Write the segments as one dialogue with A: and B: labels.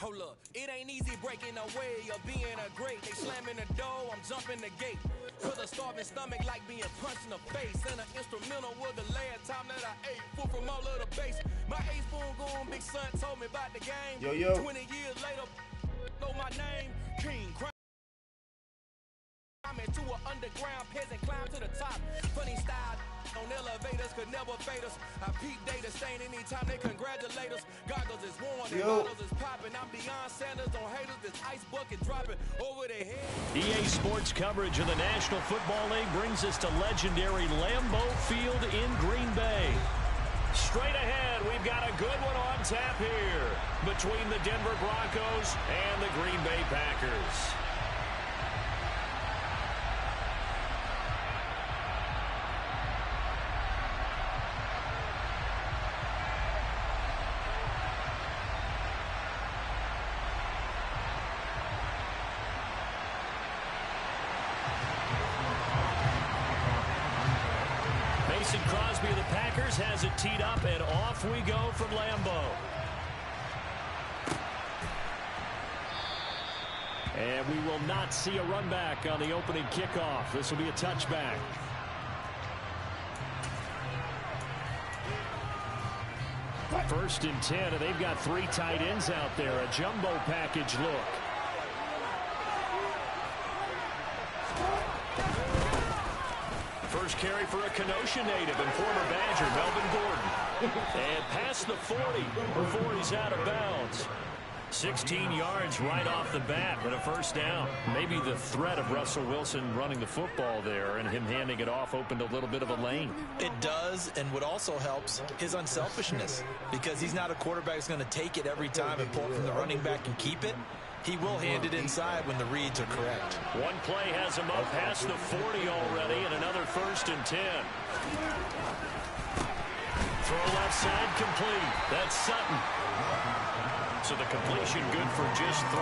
A: Hold up, it ain't easy breaking away or being a great. They slamming the door, I'm jumping the gate. Feel a starving stomach like being punched in the face. And an instrumental was the last time that I ate. Full from all of the bass. My ace spoon goon, big son told me about the game.
B: Yo.
A: 20 years later, know my name, King. I'm into an underground peasant, climb to the top. Funny style on elevators could never fade us. I peep data stain anytime they congratulate us. Goggles is worn and bottles is popping. I'm beyond Sanders on haters. This ice bucket dropping over their head.
C: EA Sports coverage of the National Football League brings us to legendary Lambeau Field in Green Bay. Straight ahead, we've got a good one on tap here between the Denver Broncos and the Green Bay Packers. Crosby of the Packers has it teed up, and off we go from Lambeau. And we will not see a run back on the opening kickoff. This will be a touchback. First and 10, and they've got 3 tight ends out there. A jumbo package look. First carry for a Kenosha native and former Badger, Melvin Gordon. And past the 40 before he's out of bounds. 16 yards right off the bat and a first down. Maybe the threat of Russell Wilson running the football there and him handing it off opened a little bit of a lane.
D: It does, and what also helps, his unselfishness. Because he's not a quarterback who's going to take it every time and pull it from the running back and keep it. He will hand it inside when the reads are correct.
C: One play has him up past the 40 already, and another first and 10. Throw left side complete. That's Sutton. So the completion good for just 3.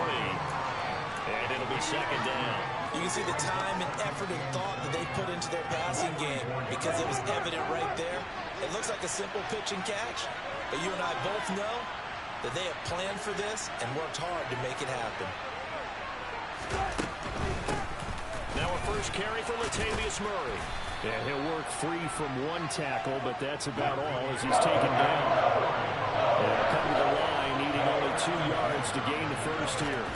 C: And it'll be second down.
D: You can see the time and effort and thought that they put into their passing game because it was evident right there. It looks like a simple pitch and catch, but you and I both know that they have planned for this and worked hard to make it happen.
C: Now a first carry for Latavius Murray. And he'll work free from 1 tackle, but that's about all as he's taken down. And coming to the line, needing only 2 yards to gain the first here.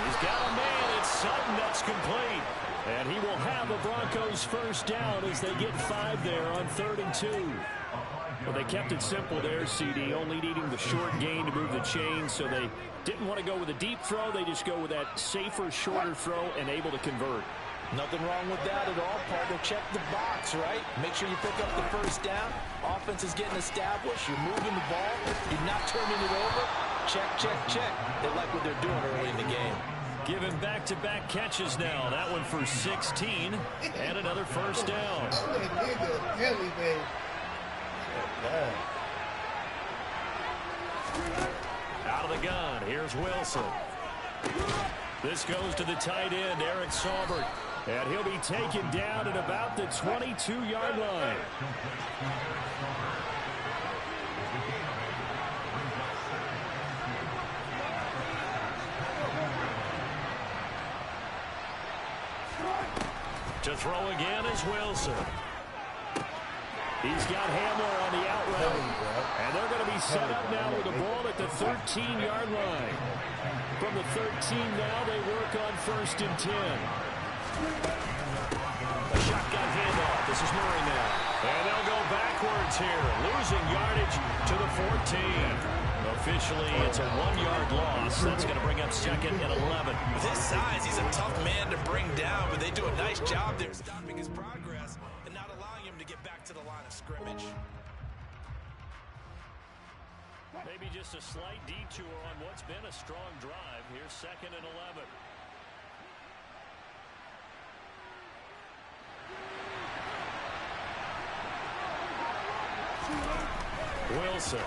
C: He's got a man. It's Sutton. That's complete. And he will have a Broncos first down as they get 5 there on 3rd and 2. Well, they kept it simple there, CD, only needing the short gain to move the chains, so they didn't want to go with a deep throw. They just go with that safer, shorter throw and able to convert.
D: Nothing wrong with that at all, partner. Check the box, right? Make sure you pick up the first down. Offense is getting established. You're moving the ball. You're not turning it over. Check, check, check. They like what they're doing early in the game.
C: Given back-to-back catches now. That one for 16 and another first down. Out of the gun, here's Wilson. This goes to the tight end, Eric Saubert. And he'll be taken down at about the 22-yard line. To throw again is Wilson. He's got Hamler on the out route. And they're going to be set up now with the ball at the 13-yard line. From the 13 now, they work on 1st and 10. A shotgun handoff. This is Murray now. And they'll go backwards here. Losing yardage to the 14. Officially, it's a 1-yard loss. That's going to bring up 2nd and 11.
D: With his size, he's a tough man to bring down, but they do a nice job there stopping his progress and not allowing him to get back to the line of scrimmage.
C: Maybe just a slight detour on what's been a strong drive. Here's 2nd and 11. Wilson.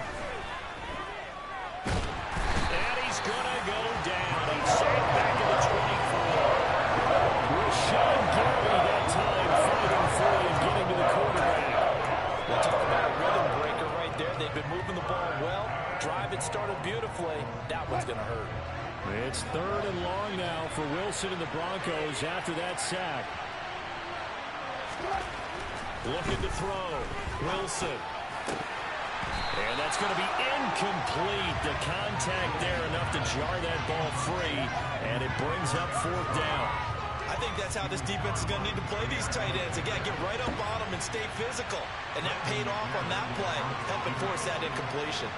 C: And he's going to go down. He's sacked back at the 24. Rashawn Gary that time fighting free and getting to the quarterback.
D: We'll talk about a rhythm breaker right there. They've been moving the ball well. Drive it started beautifully. That one's going to hurt.
C: It's 3rd and long now for Wilson and the Broncos after that sack. Looking to throw. Wilson. And that's going to be incomplete. The contact there enough to jar that ball free, and it brings up 4th down.
D: I think that's how this defense is going to need to play these tight ends. Again, get right up on them and stay physical. And that paid off on that play, helping force that incompletion.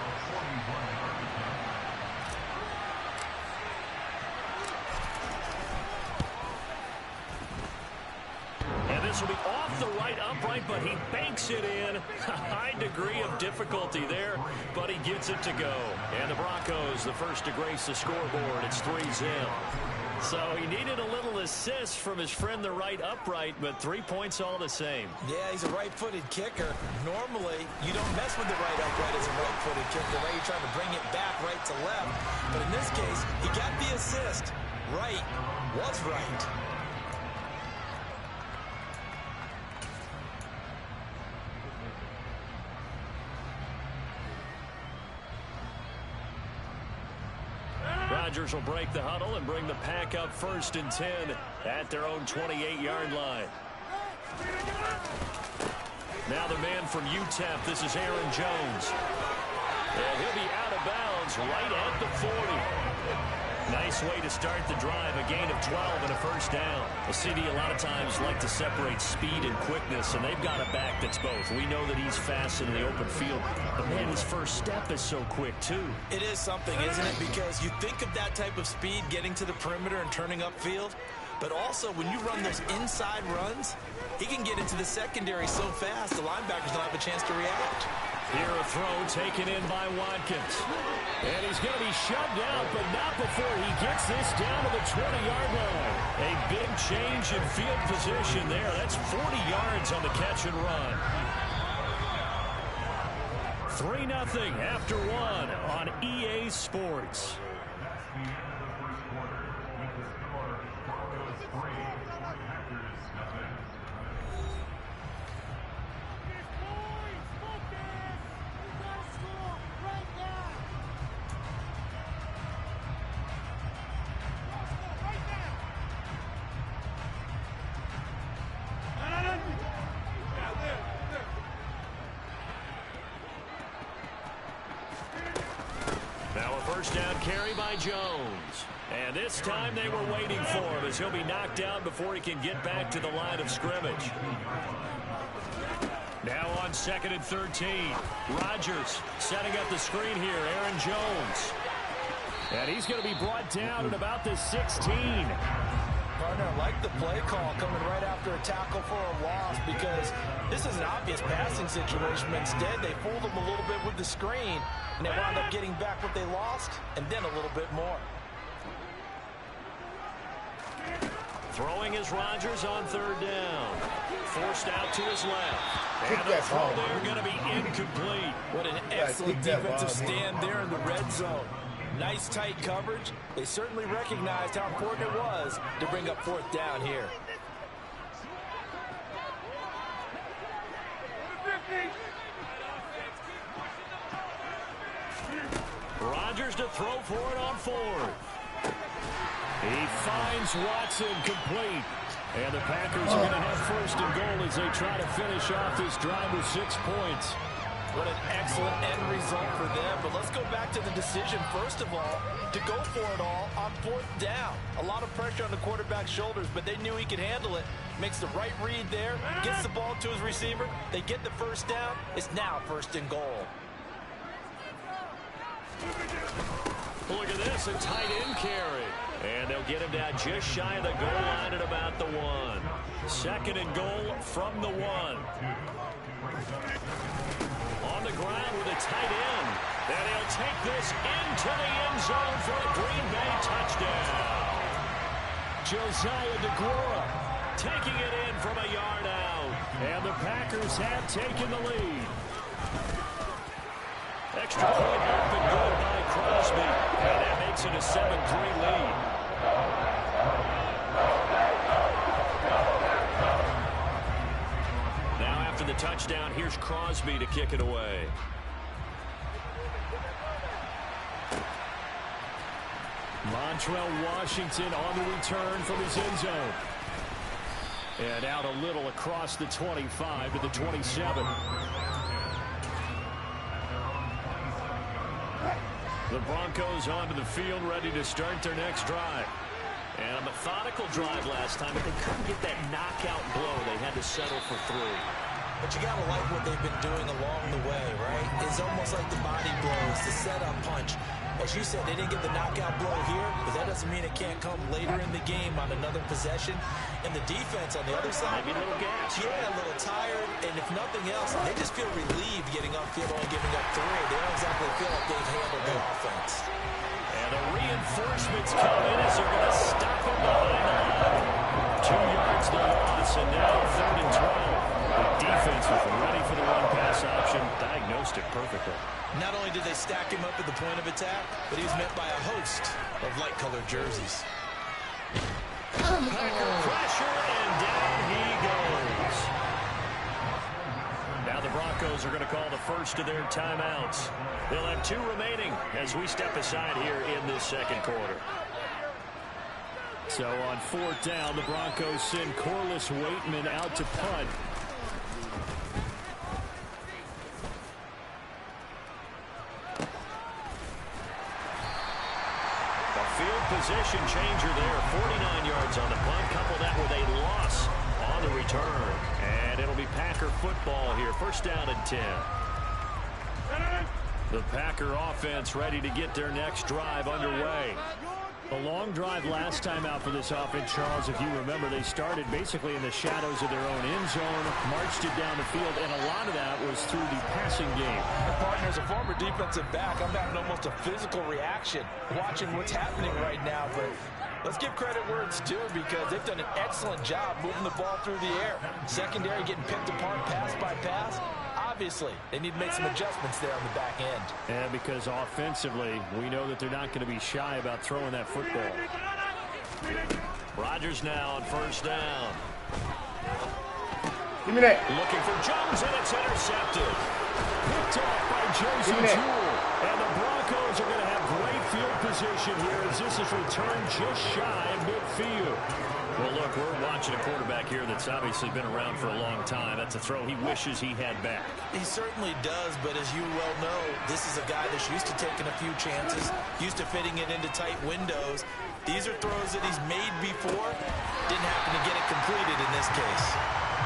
C: And this will be off the right upright, but he banks it in. A high degree of difficulty there, but he gets it to go. And the Broncos, the first to grace the scoreboard. It's 3-0. So he needed a little assist from his friend the right upright, but 3 points all the same.
D: Yeah, he's a right-footed kicker. Normally, you don't mess with the right upright as a right-footed kicker, right? You're trying to bring it back right to left. But in this case, he got the assist. Right was right.
C: Rodgers will break the huddle and bring the pack up 1st and 10 at their own 28-yard line. Now the man from UTEP, this is Aaron Jones. And he'll be out of bounds right at the 40. Nice way to start the drive, a gain of 12 and a 1st down. A CD a lot of times like to separate speed and quickness, and they've got a back that's both. We know that he's fast in the open field, but man, his first step is so quick too.
D: It is something, isn't it? Because you think of that type of speed getting to the perimeter and turning upfield, but also when you run those inside runs, he can get into the secondary so fast the linebackers don't have a chance to react.
C: Here a throw taken in by Watkins. And he's going to be shoved out, but not before he gets this down to the 20-yard line. A big change in field position there. That's 40 yards on the catch and run. 3-0 after 1 on EA Sports. First down carry by Jones. And this time they were waiting for him as he'll be knocked down before he can get back to the line of scrimmage. Now on 2nd and 13. Rodgers setting up the screen here. Aaron Jones. And he's going to be brought down at about the 16.
D: Partner, like the play call coming right after a tackle for a loss because this is an obvious passing situation. But instead, they fooled him a little bit with the screen, and they wound up getting back what they lost and then a little bit more.
C: Throwing is Rodgers on 3rd down. Forced out to his left. And the throw there going to be incomplete.
D: What an excellent defensive stand there in the red zone. Nice tight coverage. They certainly recognized how important it was to bring up 4th down here.
C: Rodgers to throw for it on 4th. He finds Watson complete. And the Packers are going to have 1st and goal as they try to finish off this drive with 6 points.
D: What an excellent end result for them. But let's go back to the decision, first of all, to go for it all on 4th down. A lot of pressure on the quarterback's shoulders, but they knew he could handle it. Makes the right read there, gets the ball to his receiver. They get the 1st down. It's now 1st and goal.
C: Look at this, a tight end carry. And they'll get him down just shy of the goal line at about the 1. 2nd and goal from the 1. On the ground with a tight end. And he'll take this into the end zone for a Green Bay touchdown. Josiah DeGuara taking it in from a yard out. And the Packers have taken the lead. Extra point up and good by Crosby. And that makes it a 7-3 lead. Now after the touchdown, here's Crosby to kick it away. Montrell Washington on the return from his end zone. And out a little across the 25 to the 27. The Broncos onto the field, ready to start their next drive. And a methodical drive last time, but they couldn't get that knockout blow. They had to settle for 3.
D: But you got to like what they've been doing along the way, right? It's almost like the body blows, the setup punch. As you said, they didn't get the knockout blow here, but that doesn't mean it can't come later in the game on another possession. And the defense on the other side,
C: maybe a little gas.
D: Yeah, a little tired. And if nothing else, they just feel relieved getting upfield and giving up 3. They don't exactly feel like they've handled the offense.
C: And the reinforcements come in as they're going to stop him behind the line. 2 yards the loss, and now 3rd and 12. The defense was ready for the run-pass option, diagnosed it perfectly.
D: Not only did they stack him up at the point of attack, but he was met by a host of light-colored jerseys.
C: Packer pressure, and down he goes. Now the Broncos are going to call the first of their timeouts. They'll have 2 remaining as we step aside here in this second quarter. So on 4th down, the Broncos send Corliss Waitman out to punt. Position changer there, 49 yards on the punt. Couple that with a loss on the return. And it'll be Packer football here. 1st down and 10. The Packer offense ready to get their next drive underway. A long drive last time out for this offense, Charles. If you remember, they started basically in the shadows of their own end zone, marched it down the field, and a lot of that was through the passing game.
D: Partner, as a former defensive back, I'm having almost a physical reaction watching what's happening right now. But let's give credit where it's due, because they've done an excellent job moving the ball through the air. Secondary getting picked apart pass by pass. Obviously, they need to make some adjustments there on the back end.
C: And because offensively, we know that they're not going to be shy about throwing that football. Rodgers now on 1st down.
B: Give me that.
C: Looking for Jones, and it's intercepted. Picked off by Josie Jewell. And the Broncos are going to have great field position here as this is returned just shy of midfield. Well, look, we're watching a quarterback here that's obviously been around for a long time. That's a throw he wishes he had back.
D: He certainly does, but as you well know, this is a guy that's used to taking a few chances, used to fitting it into tight windows. These are throws that he's made before. Didn't happen to get it completed in this case.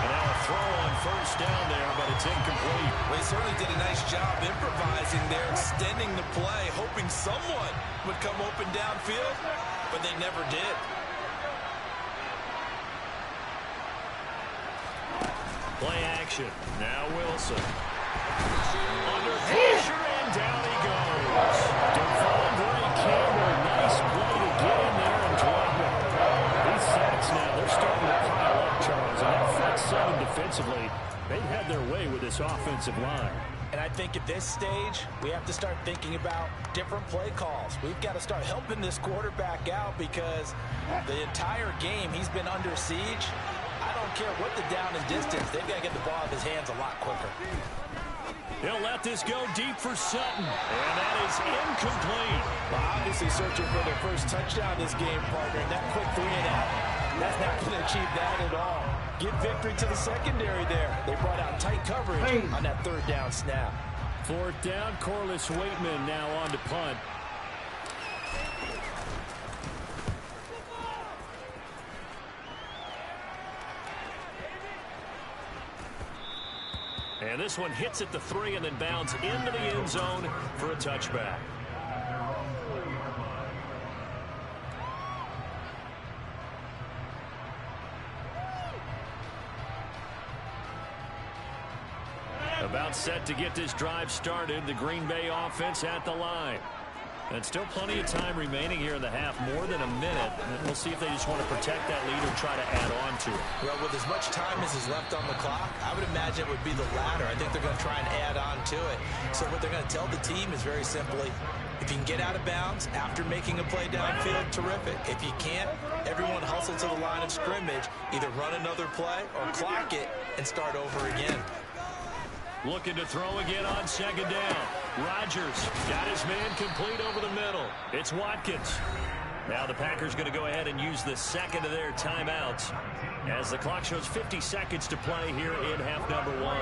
C: And now a throw on 1st down there, but it's incomplete.
D: Well, he certainly did a nice job improvising there, extending the play, hoping someone would come open downfield, but they never did.
C: Play action. Now Wilson. Under pressure, and down he goes. Devondre Campbell, nice play to get in there and drop it. These sacks now, they're starting to pile up, Charles. And that front 7 defensively, they've had their way with this offensive line.
D: And I think at this stage, we have to start thinking about different play calls. We've got to start helping this quarterback out, because the entire game he's been under siege. I don't care what the down and distance. They've got to get the ball in his hands a lot quicker.
C: He'll let this go deep for Sutton. And that is incomplete.
D: Well, obviously searching for their first touchdown this game, partner. And that quick 3 and out, that's not going to achieve that at all. Give victory to the secondary there. They brought out tight coverage on that 3rd down snap.
C: 4th down, Corliss Waitman now on to punt. And this one hits at the 3 and then bounds into the end zone for a touchback. About set to get this drive started. The Green Bay offense at the line. And still plenty of time remaining here in the half, more than a minute. And we'll see if they just want to protect that lead or try to add on to it.
D: Well, with as much time as is left on the clock, I would imagine it would be the latter. I think they're going to try and add on to it. So what they're going to tell the team is very simply, if you can get out of bounds after making a play downfield, terrific. If you can't, everyone hustle to the line of scrimmage, either run another play or clock it and start over again.
C: Looking to throw again on 2nd down. Rodgers got his man complete over the middle. It's Watkins. Now the Packers going to go ahead and use the second of their timeouts as the clock shows 50 seconds to play here in half number 1.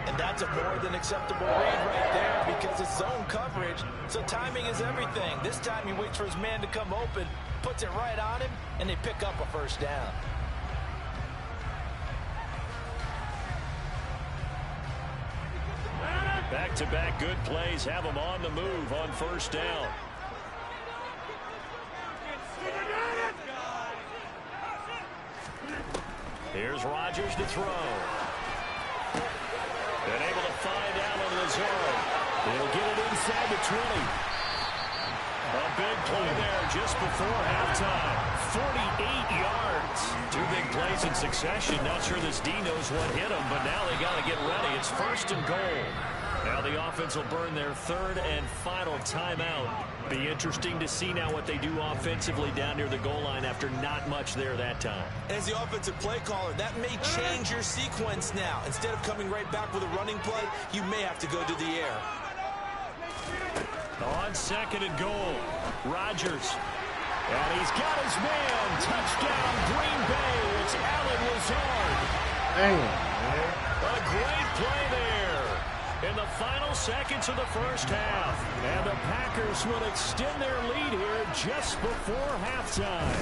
D: And that's a more than acceptable read right there because it's zone coverage, so timing is everything. This time he waits for his man to come open, puts it right on him, and they pick up a first down.
C: Back-to-back good plays have them on the move on first down. Here's Rodgers to throw. And able to find Allen Lazard. He'll get it inside the 20. A big play there just before halftime. 48 yards. 2 big plays in succession. Not sure this D knows what hit him, but now they got to get ready. It's first and goal. Now the offense will burn their third and final timeout. Be interesting to see now what they do offensively down near the goal line after not much there that time.
D: As the offensive play caller, that may change your sequence now. Instead of coming right back with a running play, you may have to go to the air.
C: On second and goal, Rodgers. And he's got his man. Touchdown, Green Bay. It's Allen Lazard. A great play there in the final seconds of the first half. And the Packers will extend their lead here just before halftime.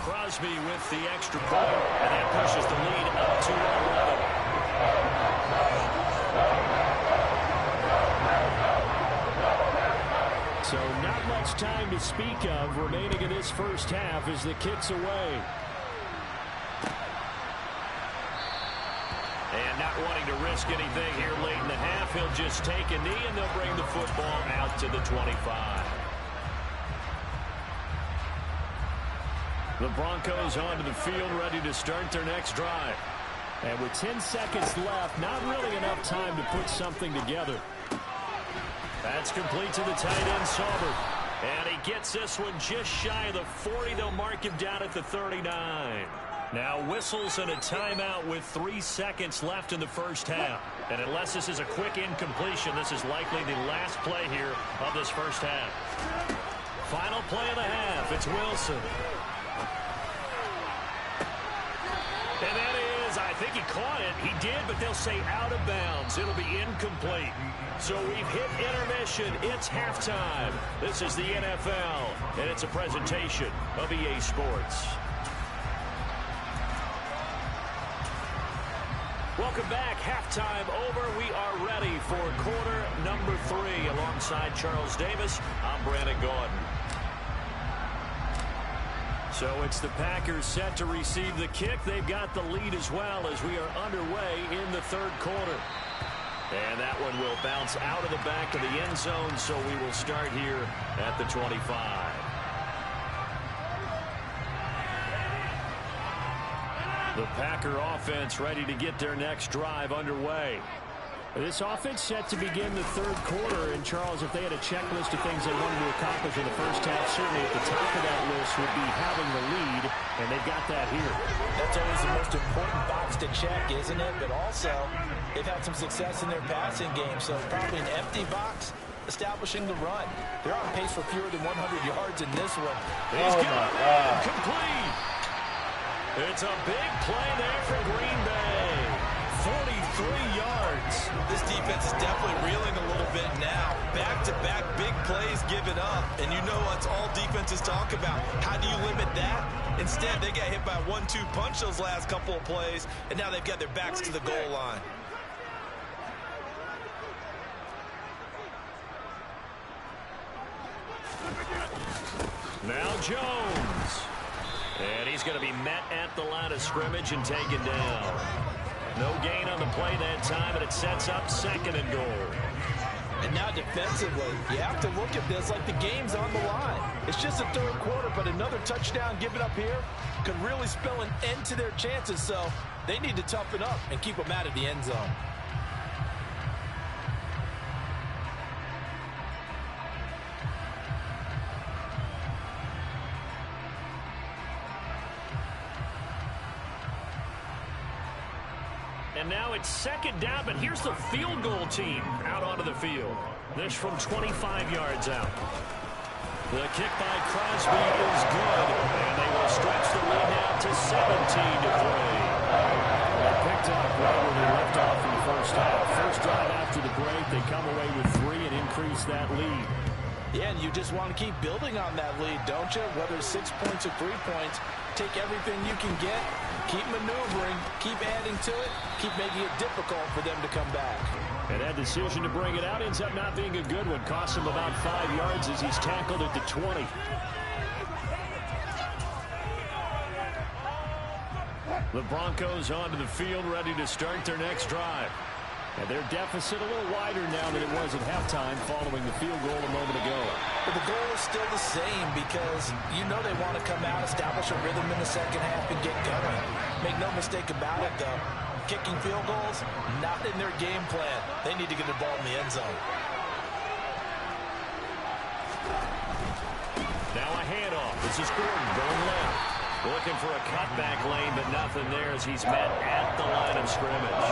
C: Crosby with the extra point, and that pushes the lead up to 11. So not much time to speak of remaining in this first half as the kick's away. And not wanting to risk anything here late in the half, he'll just take a knee and they'll bring the football out to the 25. The Broncos onto the field ready to start their next drive. And with 10 seconds left, not really enough time to put something together. That's complete to the tight end, Sauber. And he gets this one just shy of the 40. They'll mark him down at the 39. Now whistles and a timeout with 3 seconds left in the first half. And unless this is a quick incompletion, this is likely the last play here of this first half. Final play of the half. It's Wilson. And that is, I think he caught it. He did, but they'll say out of bounds. It'll be incomplete. So we've hit intermission. It's halftime. This is the NFL, and it's a presentation of EA Sports. Welcome back. Halftime over. We are ready for quarter number 3. Alongside Charles Davis, I'm Brandon Gaudin. So it's the Packers set to receive the kick. They've got the lead as well as we are underway in the third quarter. And that one will bounce out of the back of the end zone, so we will start here at the 25. The Packer offense ready to get their next drive underway. This offense set to begin the third quarter. And, Charles, if they had a checklist of things they wanted to accomplish in the first half, certainly at the top of that list would be having the lead, and they've got that here. That's always the most important box to check, isn't it? But also, they've had some success in their passing game, so probably an empty box establishing the run. They're on pace for fewer than 100 yards in this one. He's got it complete. It's a big play there for Green Bay. 43 yards.
D: This defense is definitely reeling a little bit now. Back-to-back big plays given up. And you know what all defenses talk about. How do you limit that? Instead, they got hit by a 1-2 punch those last couple of plays, and now they've got their backs to the goal line.
C: Now Jones. And he's going to be met at the line of scrimmage and taken down. No gain on the play that time, and it sets up second and goal.
D: And now defensively, you have to look at this like the game's on the line. It's just the third quarter, but another touchdown given up here could really spell an end to their chances, so they need to toughen up and keep them out of the end zone.
C: And now it's second down, but here's the field goal team out onto the field. This from 25 yards out. The kick by Crosby is good, and they will stretch the lead now to 17-3. They picked up right where they left off in the first half. First drive after the break, they come away with 3 and increase that lead.
D: Yeah, and you just want to keep building on that lead, don't you? Whether it's 6 points or 3 points, take everything you can get, keep maneuvering, keep adding to it, keep making it difficult for them to come back.
C: And that decision to bring it out ends up not being a good one. Costs him about 5 yards as he's tackled at the 20. The Broncos onto the field, ready to start their next drive. And their deficit a little wider now than it was at halftime following the field goal a moment ago.
D: But the goal is still the same because you know they want to come out, establish a rhythm in the second half, and get going. Make no mistake about it, though. Kicking field goals, not in their game plan. They need to get the ball in the end zone.
C: Now a handoff. This is Gordon going left. Looking for a cutback lane, but nothing there as he's met at the line of scrimmage.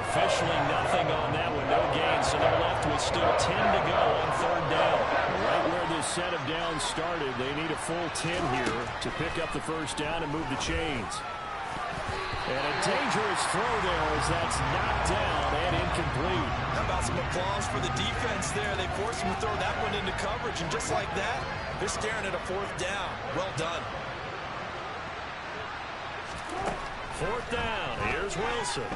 C: Officially nothing on that one, no gain, so they're left with still 10 to go on third down. Right where this set of downs started, they need a full 10 here to pick up the first down and move the chains. And a dangerous throw there as that's knocked down and incomplete.
D: How about some applause for the defense there? They forced him to throw that one into coverage, and just like that, they're staring at a fourth down. Well done.
C: Fourth down. Here's Wilson.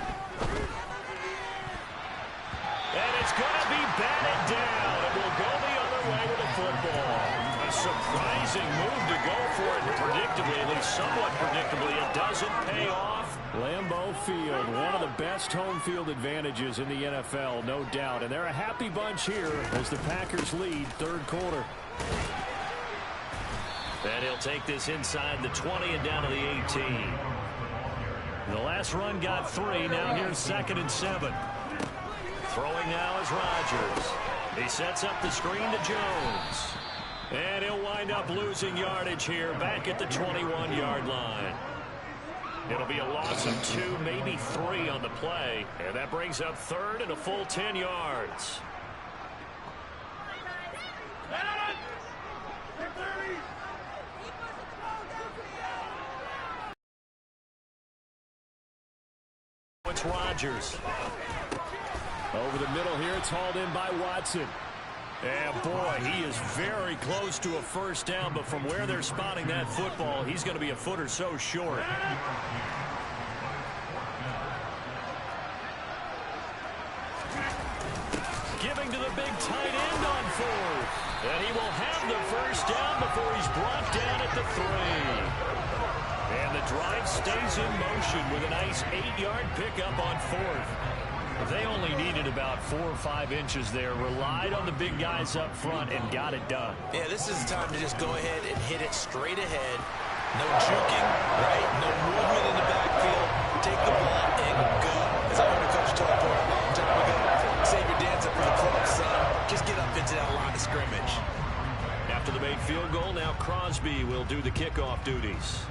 C: And it's going to be batted down. It will go the other way with the football. A surprising move to go for it. Predictably, at least somewhat predictably, it doesn't pay off. Lambeau Field, one of the best home field advantages in the NFL, no doubt. And they're a happy bunch here as the Packers lead third quarter. And he'll take this inside the 20 and down to the 18. The last run got 3. Now here's 2nd and 7. Throwing now is Rodgers. He sets up the screen to Jones. And he'll wind up losing yardage here back at the 21-yard line. It'll be a loss of 2, maybe 3 on the play. And that brings up third and a full 10 yards. It's Rodgers. Over the middle here, it's hauled in by Watson. And boy, he is very close to a first down, but from where they're spotting that football, he's going to be a foot or so short. Giving to the big tight end on 4th. And he will have the first down before he's brought down at the 3. And the drive stays in motion with a nice 8-yard pickup on 4th. They only needed about 4 or 5 inches there, relied on the big guys up front, and got it done.
D: Yeah, this is the time to just go ahead and hit it straight ahead. No juking, right? No movement in the backfield. Take the ball and go. As I heard a coach talk about a long time ago, save your dance up for the club, son. Just get up into that line of scrimmage.
C: After the made field goal, now Crosby will do the kickoff duties.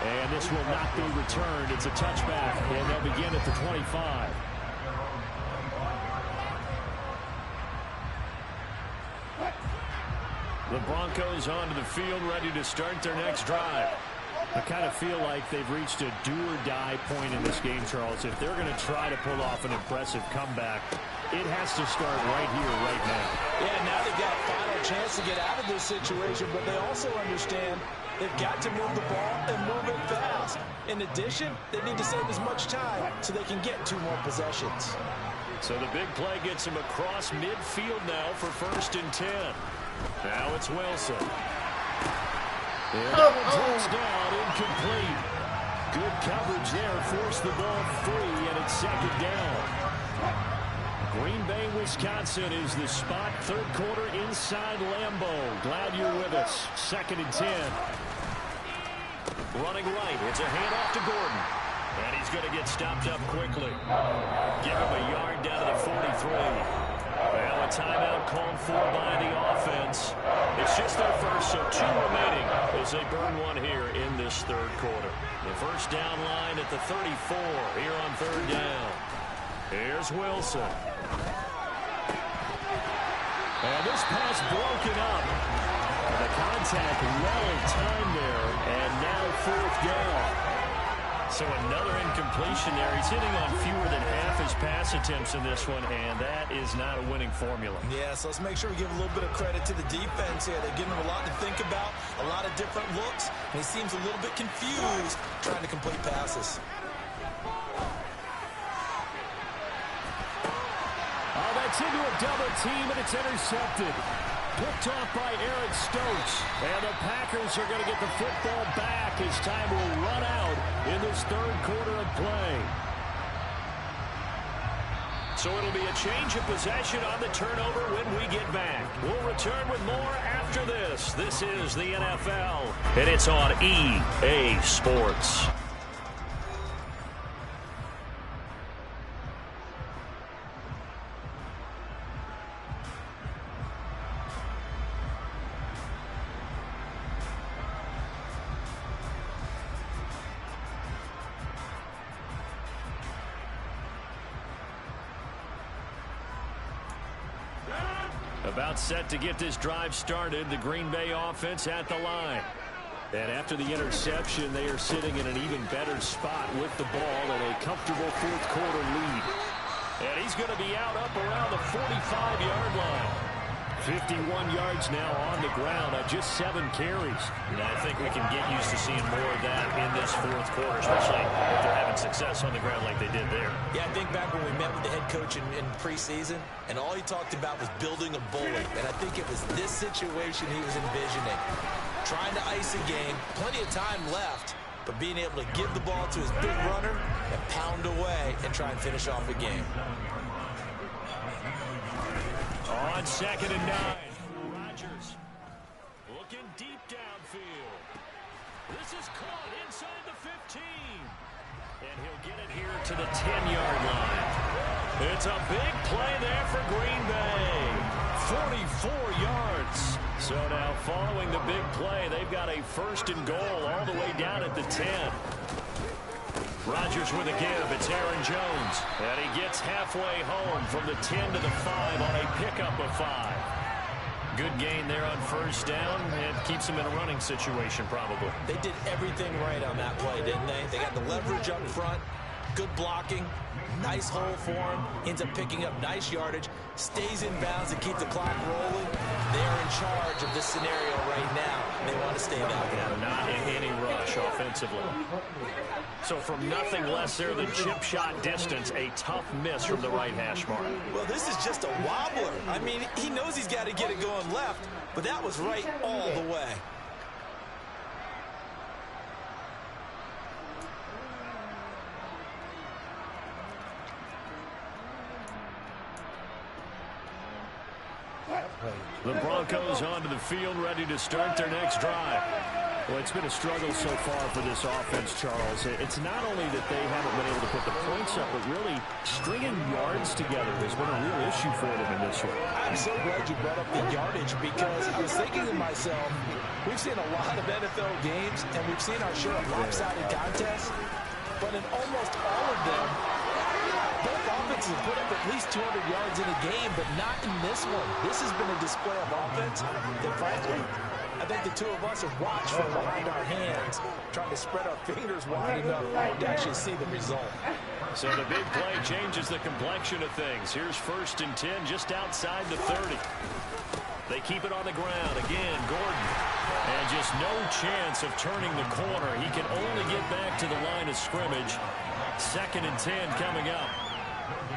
C: And this will not be returned. It's a touchback, and they'll begin at the 25. The Broncos onto the field, ready to start their next drive. I kind of feel like they've reached a do-or-die point in this game, Charles. If they're going to try to pull off an impressive comeback, it has to start right here, right now.
D: Yeah, now they've got a final chance to get out of this situation, but they also understand they've got to move the ball and move it fast. In addition, they need to save as much time so they can get 2 more possessions.
C: So the big play gets him across midfield now for 1st and 10. Now it's Wilson. And touchdown, incomplete. Good coverage there, forced the ball free, and it's 2nd down. Green Bay, Wisconsin is the spot. Third quarter inside Lambeau. Glad you're with us. 2nd and 10. Running right. It's a handoff to Gordon. And he's going to get stopped up quickly. Give him a yard down to the 43. Well, a timeout called for by the offense. It's just their first, so 2 remaining as they burn 1 here in this third quarter. The first down line at the 34 here on third down. Here's There's Wilson. And this pass broken up. The contact well timed there, and now 4th down. So another incompletion there. He's hitting on fewer than half his pass attempts in this one, and that is not a winning formula.
D: Yeah, so let's make sure we give a little bit of credit to the defense here. They're giving him a lot to think about, a lot of different looks, and he seems a little bit confused trying to complete passes.
C: Oh, that's into a double team, and it's intercepted. Picked off by Aaron Stokes. And the Packers are going to get the football back as time will run out in this 3rd quarter of play. So it'll be a change of possession on the turnover when we get back. We'll return with more after this. This is the NFL, and it's on EA Sports. About set to get this drive started. The Green Bay offense at the line. And after the interception, they are sitting in an even better spot with the ball and a comfortable 4th quarter lead. And he's going to be out up around the 45-yard line. 51 yards now on the ground on just 7 carries. And I think we can get used to seeing more of that in this 4th quarter, especially if they're having success on the ground like they did there. Yeah, I think back when we met with the head coach in preseason, and all he talked about was building a bully. And I think it was this situation he was envisioning. Trying to ice a game, plenty of time left, but being able to give the ball to his big runner and pound away and try and finish off a game. On 2nd and 9. Rodgers looking deep downfield. This is caught inside the 15. And he'll get it here to the 10-yard line. It's a big play there for Green Bay. 44 yards. So now following the big play, they've got a 1st and goal all the way down at the 10. Rodgers with a give. It's Aaron Jones. And he gets halfway home from the 10 to the 5 on a pickup of 5. Good gain there on 1st down. And keeps him in a running situation probably.
D: They did everything right on that play, didn't they? They got the leverage up front. Good blocking. Nice hole for him. Ends up picking up nice yardage. Stays in bounds to keep the clock rolling. They're in charge of this scenario right now. They want to stay that way.
C: Not in any rush offensively. So from nothing less there than chip shot distance, a tough miss from the right hash mark.
D: Well, this is just a wobbler. I mean, he knows he's got to get it going left, but that was right all the way.
C: The Broncos onto the field, ready to start their next drive. Well, it's been a struggle so far for this offense, Charles. It's not only that they haven't been able to put the points up, but really stringing yards together has been a real issue for them in this one.
D: I'm so glad you brought up the yardage because I was thinking to myself, we've seen a lot of NFL games, and we've seen our share of lopsided contests, but in almost all of them, both offenses put up at least 200 yards in a game, but not in this one. This has been a display of offense that, frankly, I think the two of us have watched from behind our hands, trying to spread our fingers wide enough to actually see the result.
C: So the big play changes the complexion of things. Here's 1st and 10 just outside the 30. They keep it on the ground. Again, Gordon. And just no chance of turning the corner. He can only get back to the line of scrimmage. 2nd and 10 coming up.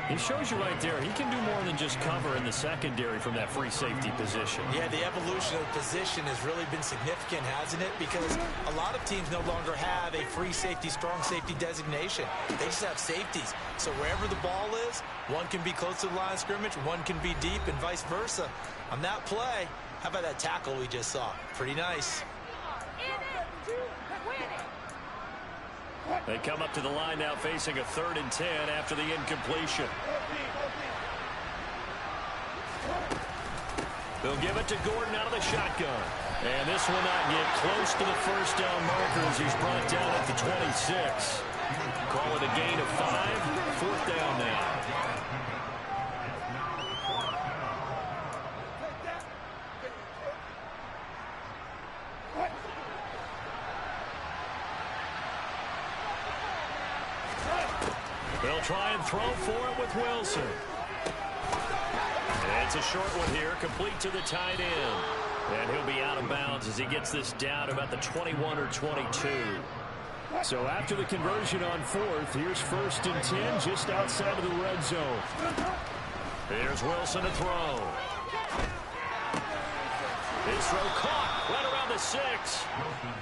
C: He shows you right there, he can do more than just cover in the secondary from that free safety position. Yeah, the evolution of position has really been significant, hasn't it? Because a lot of teams no longer have a free safety, strong safety designation. They just have safeties. So wherever the ball is, one can be close to the line of scrimmage, one can be deep, and vice versa. On that play, how about that tackle we just saw? Pretty nice. They come up to the line now facing a 3rd and 10 after the incompletion. They'll give it to Gordon out of the shotgun. And this will not get close to the 1st down marker as he's brought down at the 26. Call it a gain of 5. 4th down now. They'll try and throw for it with Wilson. It's a short one here, complete to the tight end. And he'll be out of bounds as he gets this down about the 21 or 22. So after the conversion on fourth, here's 1st and 10 just outside of the red zone. Here's Wilson to throw. His throw caught right around the 6.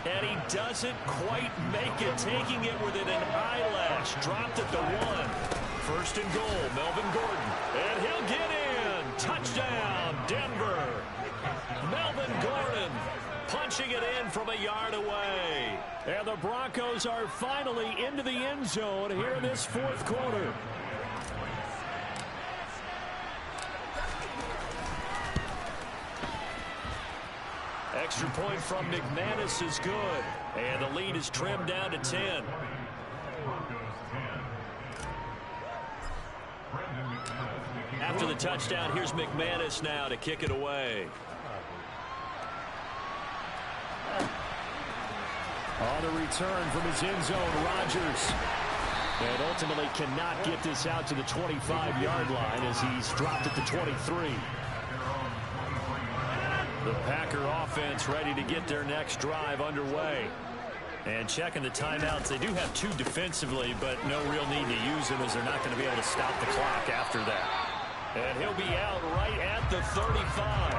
C: And he doesn't quite make it, taking it within an eyelash. Dropped at the 1. 1st and goal, Melvin Gordon. And he'll get in. Touchdown, Denver. Melvin Gordon punching it in from a yard away. And the Broncos are finally into the end zone here in this 4th quarter. Extra point from McManus is good. And the lead is trimmed down to 10. After the touchdown, here's McManus now to kick it away. On the return from his end zone, Rodgers. And ultimately cannot get this out to the 25-yard line as he's dropped at the 23. The Packer offense ready to get their next drive underway. And checking the timeouts, they do have 2 defensively, but no real need to use them as they're not going to be able to stop the clock after that. And he'll be out right at the 35.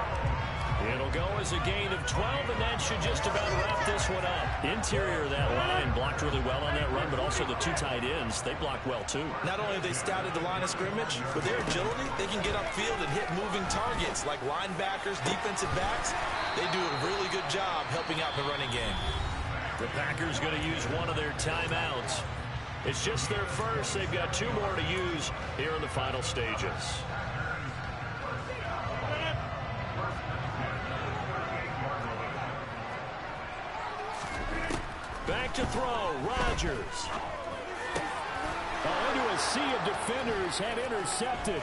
C: It'll go as a gain of 12, and that should just about wrap this one up. Interior of that line blocked really well on that run, but also the 2 tight ends, they blocked well too.
D: Not only have they scouted the line of scrimmage, but their agility, they can get upfield and hit moving targets like linebackers, defensive backs. They do a really good job helping out the running game.
C: The Packers going to use one of their timeouts. It's just their first. They've got 2 more to use here in the final stages. Back to throw, Rodgers. Into a sea of defenders and intercepted.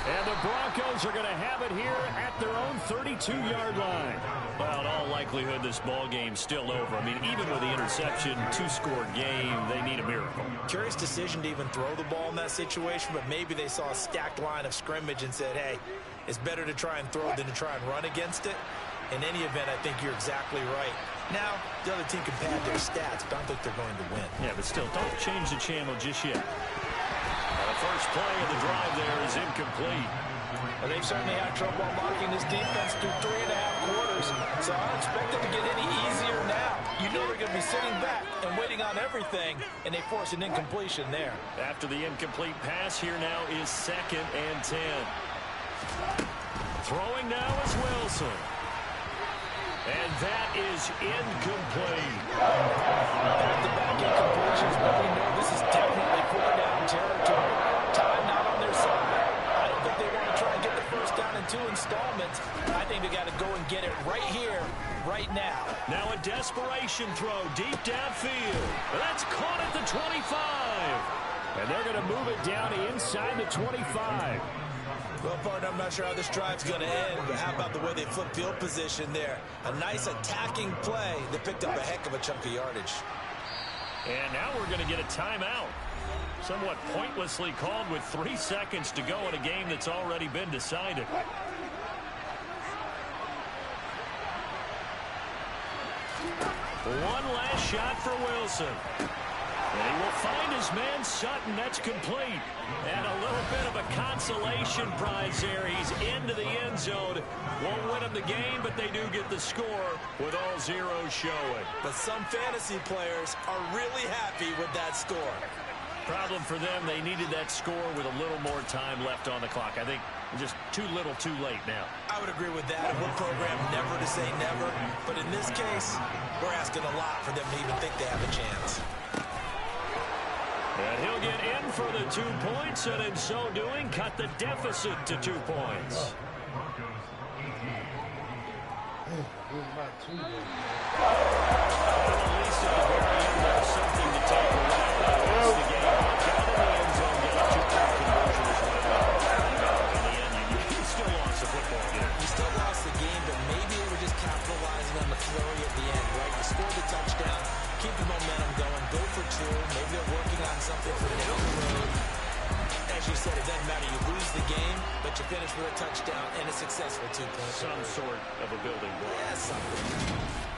C: And the Broncos are going to have it here at their own 32-yard line. Well, in all likelihood, this ball game's still over. I mean, even with the interception, 2-score game, they need a miracle.
D: Curious decision to even throw the ball in that situation, but maybe they saw a stacked line of scrimmage and said, hey, it's better to try and throw than to try and run against it. In any event, I think you're exactly right. Now, the other team can pad their stats, but I don't think they're going to win.
C: Yeah, but still, don't change the channel just yet. The first play of the drive there is incomplete.
D: Well, they've certainly had trouble unlocking this defense through 3.5 quarters, so I don't expect it to get any easier now. You know they're going to be sitting back and waiting on everything, and they force an incompletion there.
C: After the incomplete pass, here now is 2nd and 10. Throwing now is Wilson. And that is incomplete.
D: Back-to-back incompletions, but we know this is definitely four-down territory. Time not on their side. I don't think they want to try and get the first down in 2 installments. I think they got to go and get it right here, right now.
C: Now a desperation throw deep downfield. That's caught at the 25. And they're going to move it down to inside the 25.
D: Well, partner, I'm not sure how this drive's going to end, but how about the way they flip field position there? A nice attacking play that picked up a heck of a chunk of yardage.
C: And now we're going to get a timeout. Somewhat pointlessly called with 3 seconds to go in a game that's already been decided. One last shot for Wilson. And he will find his man Sutton. That's complete. And a little bit of a consolation prize there. He's into the end zone. Won't win him the game, but they do get the score with all zeros showing.
D: But some fantasy players are really happy with that score.
C: Problem for them, they needed that score with a little more time left on the clock. I think just too little too late now.
D: I would agree with that. We're programmed never to say never. But in this case, we're asking a lot for them to even think they have a chance.
C: And he'll get in for the 2 points, and in so doing, cut the deficit to 2 points. At least at the very end, there's something to take away. That's the game. Down in the end zone, get a 2-point conversion as well. In the end, you still lost the football game.
D: You still lost the game, but maybe they were just capitalizing on the flurry at the end, right? You scored the touchdown, keep the momentum going, go for two. Maybe they're working on something for down the road. As you said, it doesn't matter. You lose the game, but you finish with a touchdown and a successful 2 points.
C: Some sort of a building block.
D: Yeah, something.